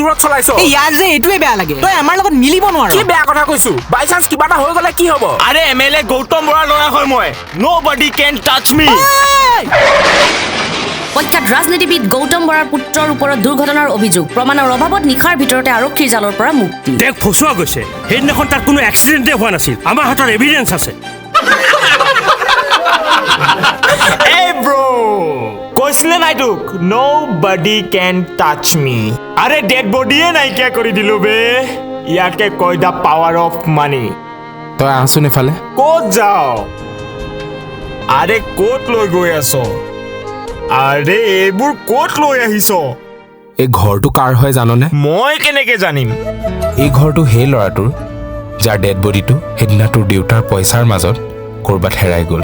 জোৰত চলাইছো ইয়াৰ যে এইটোৱে বেয়া লাগে তই আমাৰ লগত মিলিব নোৱাৰ কি বেয়া কথা কৈছো বাই চান্স কিবা এটা হৈ গলে কি হ'ব আৰে এমএলএ গৌতম বৰাৰ ল'ৰা হয় মই নবডি কেন টাচ মি পক্ষাত ৰাজনীতিবিদ গৌতম বৰাৰ পুত্ৰৰ ওপৰত দুৰ্ঘটনাৰ অভিযোগ প্ৰমাণৰ অভাৱত নিখাৰ ভিতৰতে আৰক্ষীৰ জালৰ পৰা মুক্তি দেখ ফচুৱা গৈছে সেইদিনাখন তাত কোনো এক্সিডেণ্টে হোৱা নাছিল আমাৰ হাতত এভিডেন্স আছে এই ব্ৰ কৈছিলে নাই তোক নবডি কেন টাচ মি আৰে ডেড বডিয়ে নাইকিয়া কৰি দিলো বে ইয়াকে কয় দা পাৱাৰ অফ মানি তই আহচোন এফালে ক'ত যাও আৰে ক'ত লৈ গৈ আছ আৰে এইবোৰ ক'ত লৈ আহিছ এই ঘৰটো কাৰ হয় জাননে মই কেনেকে জানিম এই ঘৰটো সেই ল'ৰাটোৰ যাৰ ডেড বডিটো সেইদিনা তোৰ দেউতাৰ পইচাৰ মাজত ক'ৰবাত হেৰাই গ'ল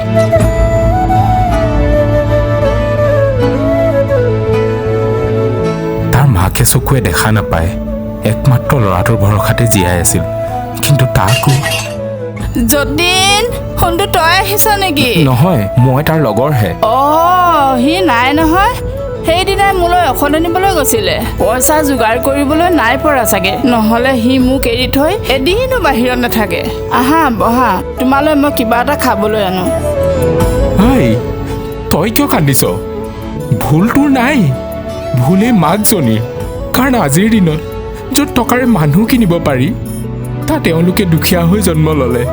তাৰ মাকে চকুৱে দেখা নাপায় একমাত্ৰ ল'ৰাটোৰ ভৰসাতে জীয়াই আছিল কিন্তু তাকো যতীন ফোনটো তই আহিছ নেকি নহয় মই তাৰ লগৰহে সি নাই নহয় সেইদিনাই মোলৈ ঔষধ আনিবলৈ গৈছিলে পইচা যোগাৰ কৰিবলৈ নাই পৰা চাগে নহ'লে সি মোক এৰি থৈ এদিনো বাহিৰত নাথাকে আহা বহা তোমালৈ মই কিবা এটা খাবলৈ আনো তই কিয় কান্দিছ ভুল তোৰ নাই ভুলেই মাকজনীৰ কাৰণ আজিৰ দিনত য'ত টকাৰে মানুহ কিনিব পাৰি তাত তেওঁলোকে দুখীয়া হৈ জন্ম ল'লে